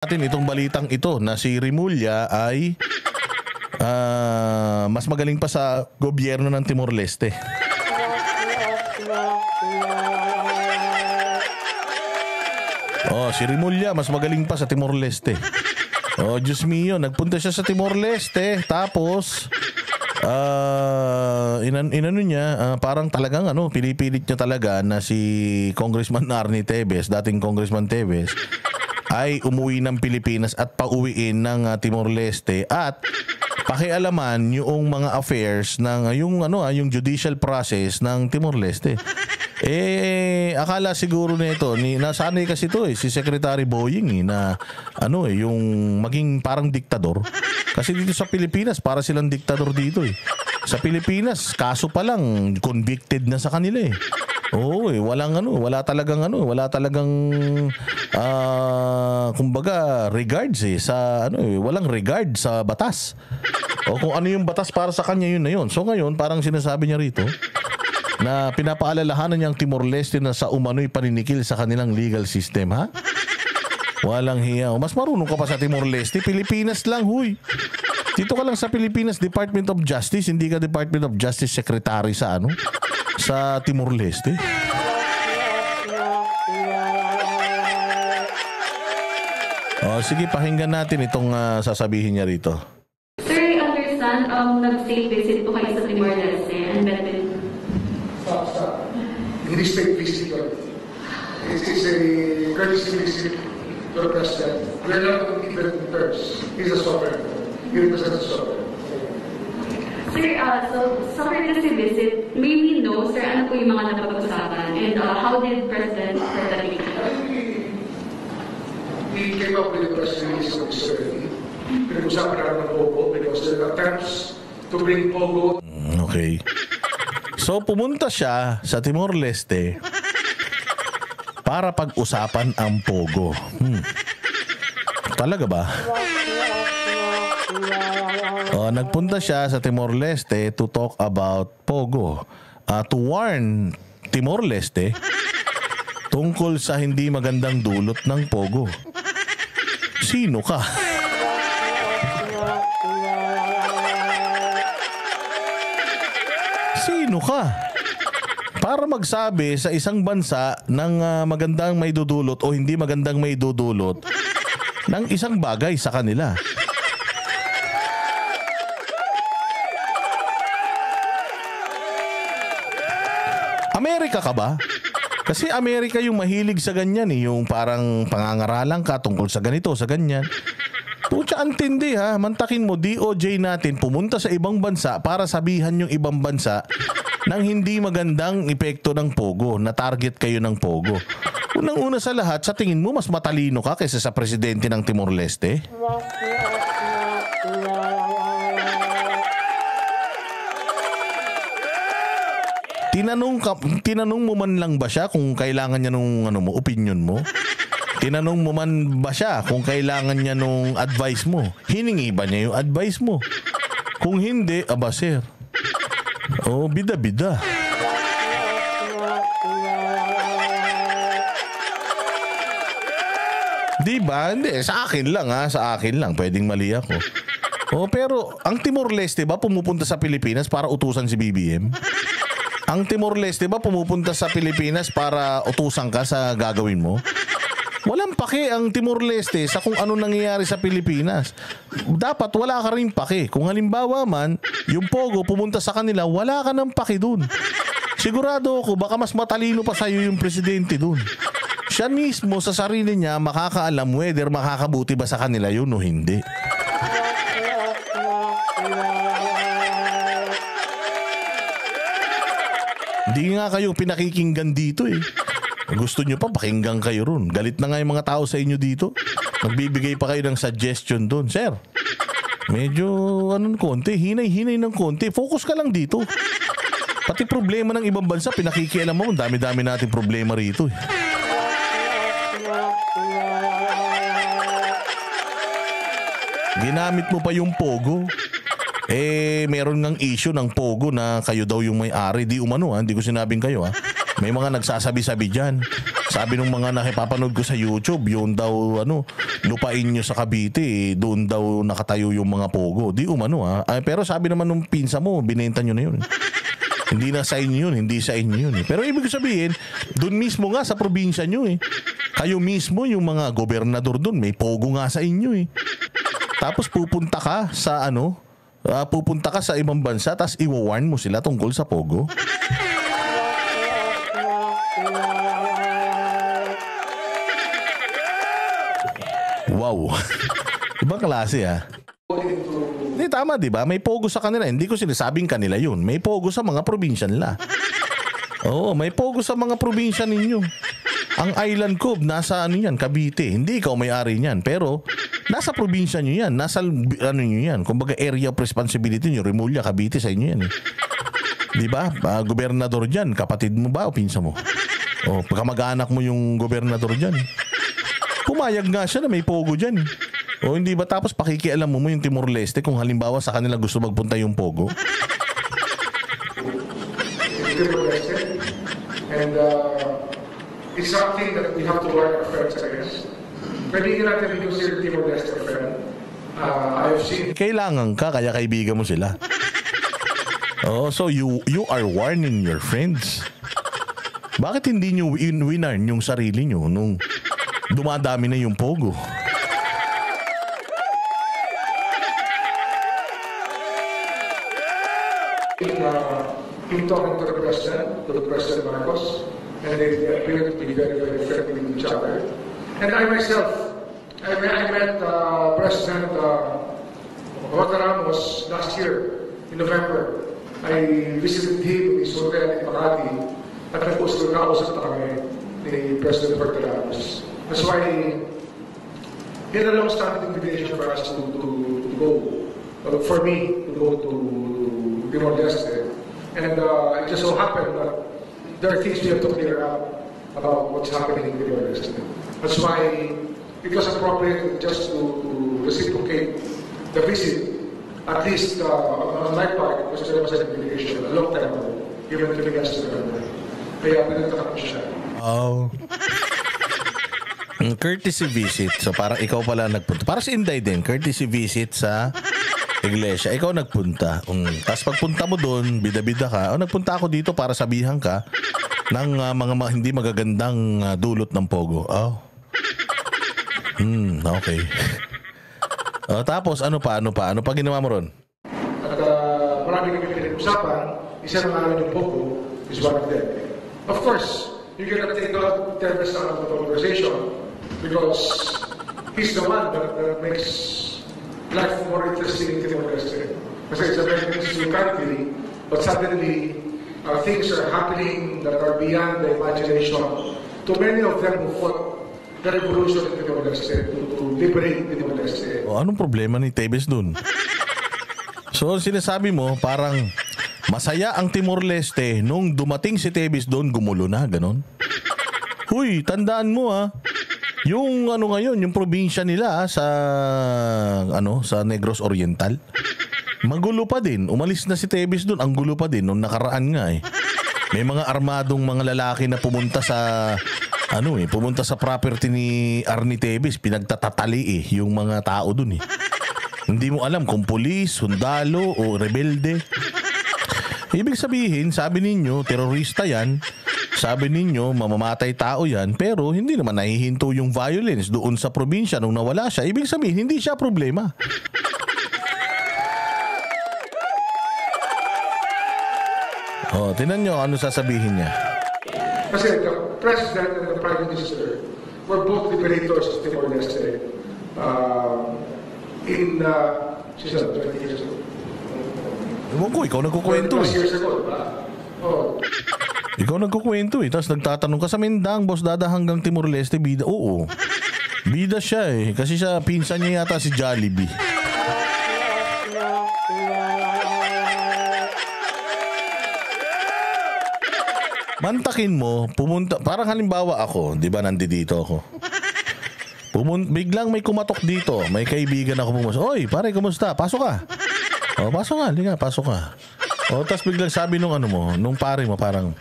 Natin itong balitang ito na si Rimulya ay mas magaling pa sa gobyerno ng Timor-Leste. Oh, si Rimulya mas magaling pa sa Timor-Leste. Oh, Diyos mio, nagpunta siya sa Timor-Leste tapos inano niya, parang talagang pinipilit niya talaga na si Congressman Arnie Tevez, dating Congressman Tevez, ay umuwi ng Pilipinas at pauwiin ng Timor-Leste at pakialaman yung mga affairs ng yung judicial process ng Timor-Leste. Akala siguro nito nasanay kasi ito si Secretary Boying na yung maging parang diktador. Kasi dito sa Pilipinas para silang diktador dito Sa Pilipinas kaso pa lang convicted na sa kanila Oo, wala talagang kumbaga regards sa walang regard sa batas. O kung ano yung batas para sa kanya yun na yun. So ngayon parang sinasabi niya rito na pinapaalalahanan niya ang Timor-Leste na sa umano'y paninikil sa kanilang legal system, ha? Walang hiya. Mas marunong ka pa sa Timor-Leste, Pilipinas lang, huy. Dito ka lang sa Pilipinas, Department of Justice, hindi ka Department of Justice Secretary sa sa Timor-Leste. Sige, pakinggan natin itong sasabihin niya rito. Sir, I understand nag-state visit po kayo sa Timor-Leste and benefit. Hindi state visit yun. It is a courtesy visit to the President. We are not going to give it in terms. He's a sovereign. He represents a sovereign. Sir, so sa courtesy visit, may we know, sir, ano po yung mga napag-usapan? And how did President Ferdinand We came up with a press release on this already. Pinag-usapan namin ng Pogo because there are attempts to bring Pogo. Okay. So pumunta siya sa Timor-Leste para pag-usapan ang Pogo. Talaga ba? Nagpunta siya sa Timor-Leste to talk about Pogo. To warn Timor-Leste tungkol sa hindi magandang dulot ng Pogo. Sino ka? Sino ka? Para magsabi sa isang bansa ng magandang may dudulot o hindi magandang may dudulot ng isang bagay sa kanila. Amerika ka ba? Kasi Amerika yung mahilig sa ganyan yung parang pangangaralan ka tungkol sa ganito, sa ganyan. Pucha, antindi ha. Mantakin mo, DOJ natin pumunta sa ibang bansa para sabihan yung ibang bansa ng hindi magandang epekto ng Pogo, na target kayo ng Pogo. Unang-una sa lahat, sa tingin mo mas matalino ka kaysa sa presidente ng Timor-Leste? Tinanong mo man lang ba siya kung kailangan niya nung opinion mo? Tinanong mo man ba siya kung kailangan niya nung advice mo? Hiningi ba niya yung advice mo? Kung hindi, sir. Bida-bida. Diba? Hindi, sa akin lang sa akin lang. Pwedeng mali ako. Pero ang Timor-Leste ba pumupunta sa Pilipinas para utusan si BBM? Ang Timor-Leste ba pumupunta sa Pilipinas para utusan ka sa gagawin mo? Walang pake ang Timor-Leste sa kung ano nangyayari sa Pilipinas. Dapat wala ka rin pake. Kung halimbawa man, yung Pogo pumunta sa kanila, wala ka ng pake dun. Sigurado ako, baka mas matalino pa sa'yo yung presidente dun. Siya mismo sa sarili niya makakaalam whether makakabuti ba sa kanila yun o hindi. Hindi nga kayo pinakikinggan dito Gusto nyo pa pakinggan kayo ron. Galit na nga yung mga tao sa inyo dito. Magbibigay pa kayo ng suggestion doon. Sir, medyo konti, hinay-hinay ng konti. Focus ka lang dito. Pati problema ng ibang bansa, pinakikialam mo. Dami-dami natin problema rito Ginamit mo pa yung Pogo. Meron ng issue ng Pogo na kayo daw yung may-ari. Di umano Hindi ko sinabing kayo May mga nagsasabi-sabi dyan. Sabi nung mga nakipapanood ko sa YouTube, yun daw, lupain nyo sa Cavite, doon daw nakatayo yung mga pogo. Di umano pero sabi naman nung pinsa mo, binenta nyo na yun. Hindi na sa inyo yun, hindi sa inyo yun. Pero ibig sabihin, doon mismo nga sa probinsya nyo Kayo mismo, yung mga gobernador doon, may pogo nga sa inyo Tapos pupunta ka sa pupunta ka sa ibang bansa, tapos i-warn mo sila tungkol sa pogo. Wow. Ibang klase Hindi, tama, di ba? May pogo sa kanila. Hindi ko sinasabing kanila yun. May pogo sa mga probinsya nila. Oo, may pogo sa mga probinsya ninyo. Ang Island Cove, nasa Cavite. Hindi ikaw may-ari niyan. Pero, nasa probinsya nyo yan. Nasa, nyo yan. Kumbaga, area of responsibility nyo. Rimulya, Cavite, sa inyo yan Di ba? Gobernador dyan. Kapatid mo ba o pinsa mo? O, pagkamag-anak mo yung gobernador dyan. Pumayag nga siya na may pogo dyan O hindi ba tapos pakikialam mo yung Timor-Leste kung halimbawa sa kanila gusto magpunta yung pogo? And it's something that we have to work our friends against. Pwede natin i-consider Timor-Leste a friend. I've seen... Kailangan ka, kaya kaibigan mo sila. So you are warning your friends. Bakit hindi nyo winarn yung sarili nyo nung dumadami na yung pogo? In talking to the President Marcos, and they appear to be very, very friendly with each other. And I myself, I met President Juan Ramos last year in November. I visited him in his hotel in Makati at nag-usap na kami ni President Juan Ramos. That's why he had a long-standing invitation for us to go, for me to go to Timor-Leste. And it just so happened that there are things we have to clear up about what's happening in Timor-Leste. That's why it was appropriate just to reciprocate the visit. At least on my part, because there was an invitation a long time ago, given to the guest of the family. Kaya pinunta ko siya. Courtesy visit. So parang ikaw pala nagpunta. Para si Inday din, courtesy visit sa iglesia. Ikaw nagpunta. Tapos pagpunta mo doon, bida-bida ka. Nagpunta ako dito para sabihan ka ng mga hindi magagandang dulot ng pogo. Okay. Tapos ano pa? Ano pa ginawa mo ron? At marami kami pinag-usapan. Isa na nga yung pogo is one of them. Of course, you cannot take out Teves out of the conversation because he's the one that makes life more interesting in Timor-Leste. Kasi it's a very interesting country, but suddenly things are happening that are beyond the imagination. To many of them who fought the revolution in Timor-Leste, to liberate Timor-Leste. Anong problema ni Teves dun? So sinasabi mo, parang masaya ang Timor-Leste nung dumating si Teves doon, gumulo na, ganon. Huy, tandaan mo yung ngayon, yung probinsya nila sa Negros Oriental. Magulo pa din. Umalis na si Teves doon, ang gulo pa din nung nakaraan nga May mga armadong mga lalaki na pumunta sa pumunta sa property ni Arnie Teves, pinagtatatali yung mga tao doon Hindi mo alam kung pulis, sundalo o rebelde. Ibig sabihin, sabi ninyo, terorista yan. Sabi ninyo, mamamatay tao yan. Pero hindi naman nahihinto yung violence doon sa probinsya nung nawala siya. Ibig sabihin, hindi siya problema. Tinan nyo ano sasabihin niya. Kasi the President and the Prime Minister were both liberators of Timor-Leste in 20 years ago. Ewan ko, ikaw nagkukwento 20 years ago, diba? Ikaw nagkukwento Tapos nagtatanong ka sa Mindang, boss, dada hanggang Timor-Leste, bida. Oo. Bida siya Kasi siya, pinsan niya yata si Jollibee. Mantakin mo, pumunta, parang halimbawa ako, di ba nandito ako. Biglang may kumatok dito, may kaibigan ako pumasok. Oy, pare, kumusta? Pasok ka. Pasok ka, liga, pasok ka. Tapos biglang sabi nung pare mo, parang,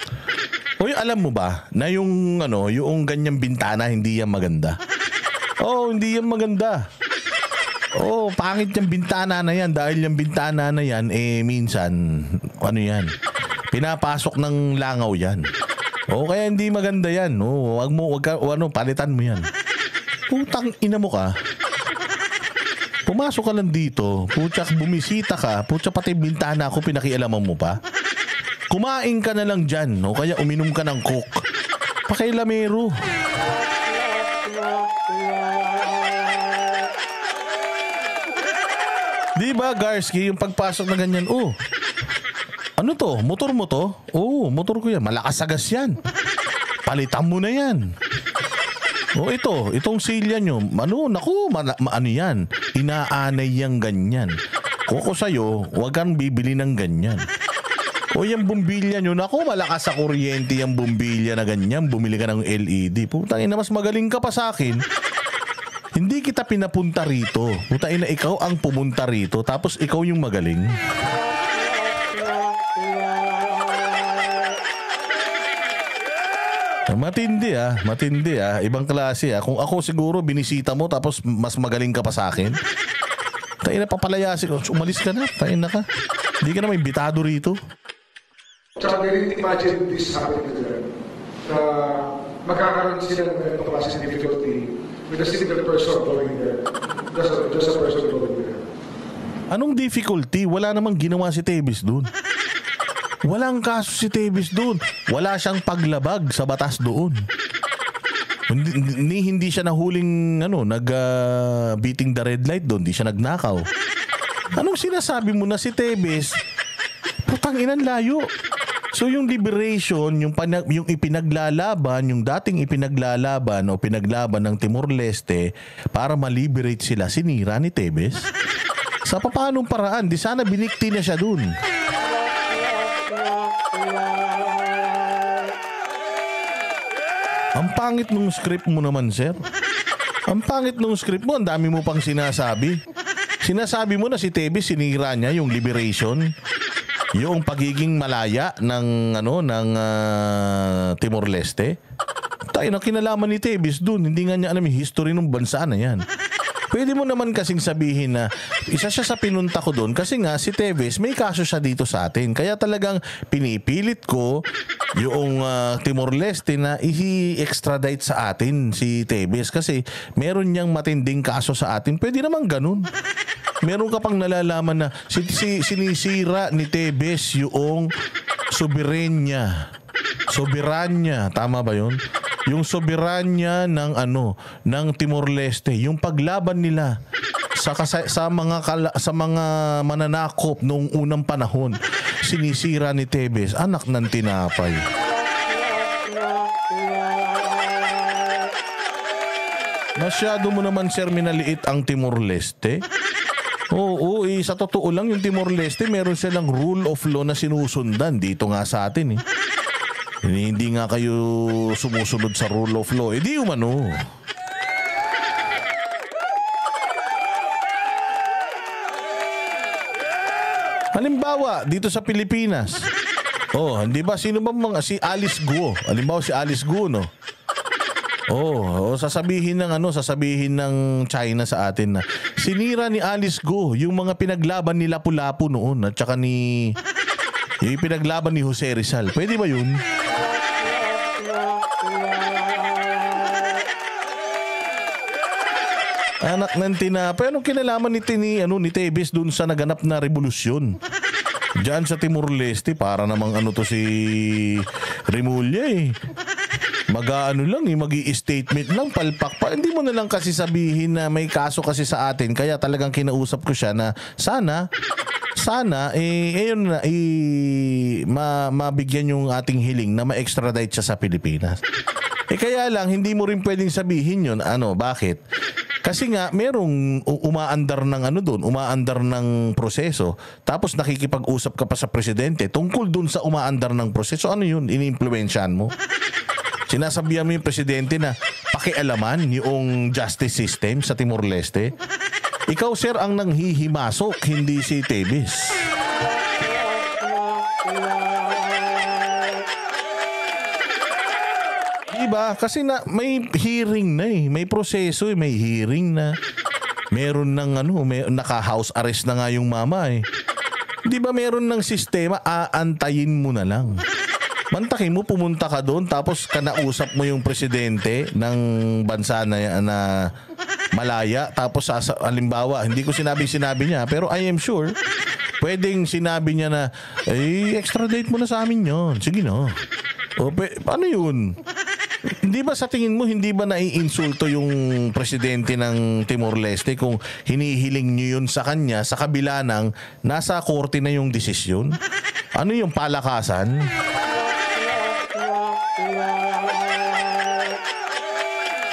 Uy, alam mo ba na yung yung ganyang bintana hindi yan maganda? Oh, hindi yan maganda. Oh, pangit yung bintana na yan dahil yung bintana na yan minsan yan? Pinapasok ng langaw yan. Oh, kaya hindi maganda yan. Oh, palitan mo yan. Putang ina mo ka. Pumasok ka lang dito, putyak bumisita ka, putya pati bintana ako pinakialaman mo pa. Kumain ka na lang dyan, o kaya uminom ka ng Coke. Pakailamero. Di ba, Garski, yung pagpasok na ganyan, ano to? Motor mo to? Oo, motor ko yan. Malakas agas yan. Palitan mo na yan. Itong silya nyo, ano yan? Inaanay yang ganyan. Kung ako sa'yo, huwag kang bibili ng ganyan. O yung bumbilya nyo, malakas sa kuryente yung bumbilya na ganyan, bumili ka ng LED. Putang ina, mas magaling ka pa sa akin. Hindi kita pinapunta rito. Putang ina, ikaw ang pumunta rito, tapos ikaw yung magaling. Matindi ibang klase Kung ako siguro binisita mo tapos mas magaling ka pa sa akin. Tayo na papalayasin ko, umalis ka na, tayo na ka. Hindi ka na may bitado rito. Tsaka they didn't imagine this happening to them. Magkakaroon sila ng klaseng difficulty with a single person going there. Just a person going there. Anong difficulty? Wala namang ginawa si Teves doon. Walang kaso si Teves doon. Wala siyang paglabag sa batas doon. Hindi siya nahuling beating the red light doon. Hindi siya nagnakaw. Anong sinasabi mo na si Teves? Putang inan layo. So yung liberation, yung ipinaglalaban, yung dating ipinaglalaban o pinaglaban ng Timor-Leste para ma-liberate sila, sinira ni Teves. Sa paanong paraan? Di sana binikti na siya dun. Ang pangit nung script mo naman, sir. Ang pangit nung script mo, ang dami mo pang sinasabi. Sinasabi mo na si Teves sinira niya yung liberation. Yung pagiging malaya ng Timor-Leste. Tayo na kinalaman ni Teves dun. Hindi nga niya alam yung history ng bansa na yan. Pwede mo naman kasing sabihin na isa siya sa pinunta ko doon kasi nga si Teves may kaso siya dito sa atin. Kaya talagang pinipilit ko yung Timor-Leste na i-extradite sa atin si Teves kasi meron niyang matinding kaso sa atin. Pwede naman ganun. Meron ka pang nalalaman na sinisira ni Teves yung soberanya. Tama ba yun? Yung soberanya ng Timor-Leste, yung paglaban nila sa mga mananakop noong unang panahon, sinisira ni Teves, anak ng tinapay. Masyado mo naman, sir, minaliit ang Timor-Leste. Oo, sa totoo lang yung Timor-Leste meron silang rule of law na sinusundan dito nga sa atin eh. Hindi nga kayo sumusunod sa rule of law. Di umano. Halimbawa, dito sa Pilipinas. Hindi ba si Alice Guo? Halimbawa si Alice Guo, no? Sasabihin ng China sa atin na sinira ni Alice Guo yung mga pinaglaban ni Lapu-Lapu noon at saka yung pinaglaban ni Jose Rizal. Pwede ba yun? Anak ng tinapay. Anong kinalaman ni Teves dun sa naganap na revolusyon? Diyan sa Timor-Leste, para namang to si Remulla eh. Magi-statement lang, palpak pa. Hindi mo na lang kasi sabihin na may kaso kasi sa atin. Kaya talagang kinausap ko siya na sana, mabigyan yung ating hiling na ma-extradite siya sa Pilipinas. Kaya lang, hindi mo rin pwedeng sabihin yun. Bakit? Kasi nga, merong umaandar ng proseso. Tapos nakikipag-usap ka pa sa presidente tungkol dun sa umaandar ng proseso. Ano yun? Ini-impluensyahan mo? Sinasabihan mo yung presidente na pakialaman yung justice system sa Timor-Leste. Ikaw, sir, ang nanghihimasok, hindi si Teves. ba? Kasi may hearing na eh. May proseso eh. May hearing na. Meron ng naka-house arrest na nga yung mama eh. Di ba meron ng sistema, aantayin mo na lang. Mantakin mo, pumunta ka doon, tapos kanausap mo yung presidente ng bansa na malaya, tapos halimbawa, hindi ko sinabi niya, pero I am sure, pwedeng sinabi niya na, extradite mo na sa amin yun. Sige no. Paano yun? Hindi ba sa tingin mo, hindi ba naiinsulto yung presidente ng Timor-Leste kung hinihiling nyo yun sa kanya sa kabila ng nasa korte na yung desisyon? Ano yung palakasan?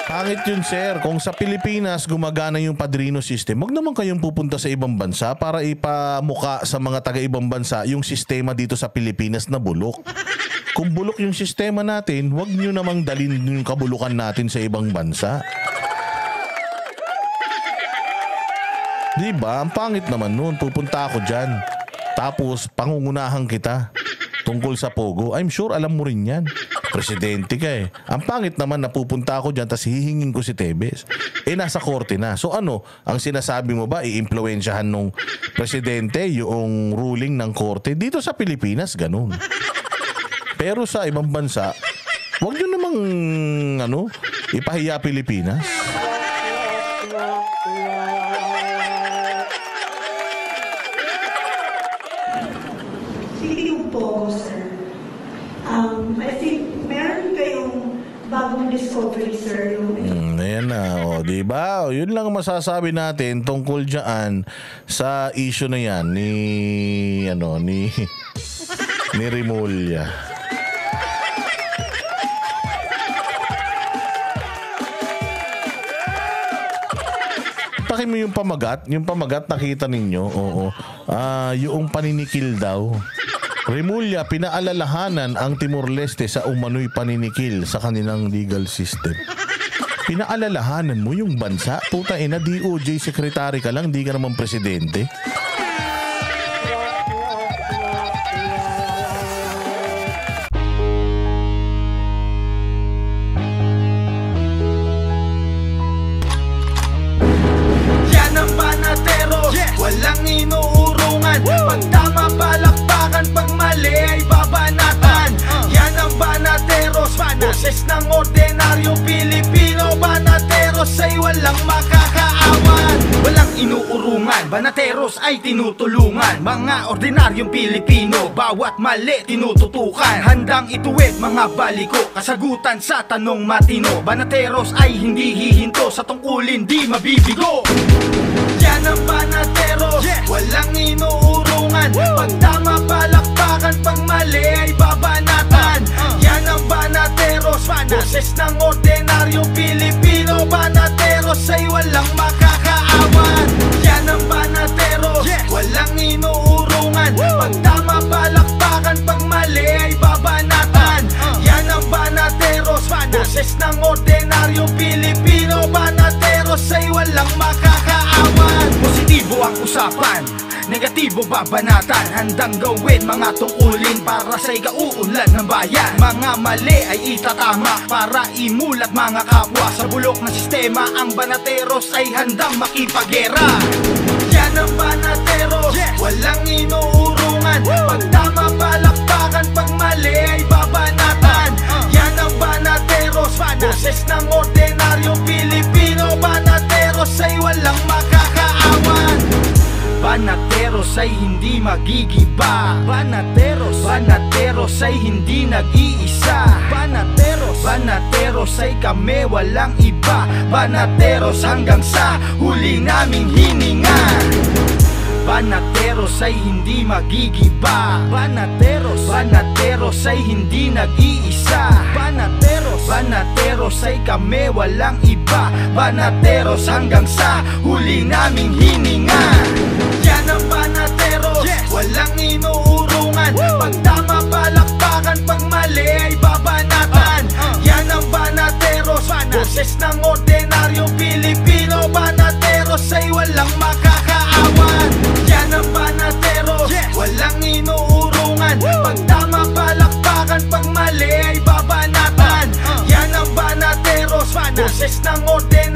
Pangit yun, sir. Kung sa Pilipinas gumagana yung padrino system, wag naman kayong pupunta sa ibang bansa para ipamuka sa mga taga-ibang bansa yung sistema dito sa Pilipinas na bulok. Kung bulok yung sistema natin, wag nyo namang dalhin yung kabulukan natin sa ibang bansa. Diba? Ang pangit naman nun. Pupunta ako dyan. Tapos, pangungunahan kita tungkol sa Pogo. I'm sure alam mo rin yan. Presidente ka eh. Ang pangit naman na pupunta ako dyan tapos hihingin ko si Tebes. Nasa korte na. So ano, ang sinasabi mo ba, i-impluensyahan nung presidente yung ruling ng korte? Dito sa Pilipinas, ganun. Pero sa ibang bansa, wag nyo namang ipahiya Pilipinas. Speaking of Pogo, sir, I think meron kayong bagong discovery, sir. Ayan na, diba? Yun lang masasabi natin tungkol dyan sa issue na yan ni Remulla. Takin mo yung pamagat nakita ninyo, yung paninikil daw. Remulla, pinaalalahanan ang Timor-Leste sa umano'y paninikil sa kanilang legal system. Pinaalalahanan mo yung bansa? Puta ina, DOJ secretary ka lang, di ka naman presidente. Yan ang banatero, walang inuurungan. Pag tama palakpakan, pag mali ay babanatan. Yan ang banateros, boses ng ordinaryong Pilipino. Banateros ay walang makakaawan. Walang inuurungan, banateros ay tinutulungan. Mga ordinaryong Pilipino, bawat mali tinututukan. Handang ituwid mga baliko, kasagutan sa tanong matino. Banateros ay hindi hihinto, sa tungkulin di mabibigo. Yan ang banateros, walang inuurungan. Pag tama palakpakan, pag mali ay babanatan. Yan ang banateros, boses ng ordinaryong Pilipino. Banateros ay walang makakaawan. Yan ang banateros, walang inuurungan. Pag tama palakpakan, pag mali ay babanatan. Yan ang banateros, boses ng ordinaryong Pilipino. Banateros ay walang makakaawan. Positibo ang usapan, negatibo babanatan. Handang gawin mga tungkulin para sa ikauunlad ng bayan. Mga mali ay itatama para imulat mga kapwa. Sa bulok ng sistema, ang banateros ay handang makipagera. Yan ang banateros, walang inuurungan. Pag tama palakpakan, pag mali ay babanatan. Yan ang banateros, boses ng ordinaryong Pilipino. Banateros ay walang makakaawan. Banateros ay hindi magigiba. Banateros ay hindi nag-iisa. Banateros ay kami walang iba. Banateros hanggang sa huli naming hininga. Banateros ay hindi magigiba. Banateros ay hindi nag-iisa. Banateros ay kami walang iba. Banateros hanggang sa huli naming hininga. Yan ang banateros, walang inuurungan. Pag tama palakpakan, pag mali ay babanatan. Yan ang banateros, boses ng ordinaryong Pilipino. Banateros ay walang makakaawan. Yan ang banateros, walang inuurungan. Pag tama palakpakan, pag mali ay babanatan. Yan ang ng ordena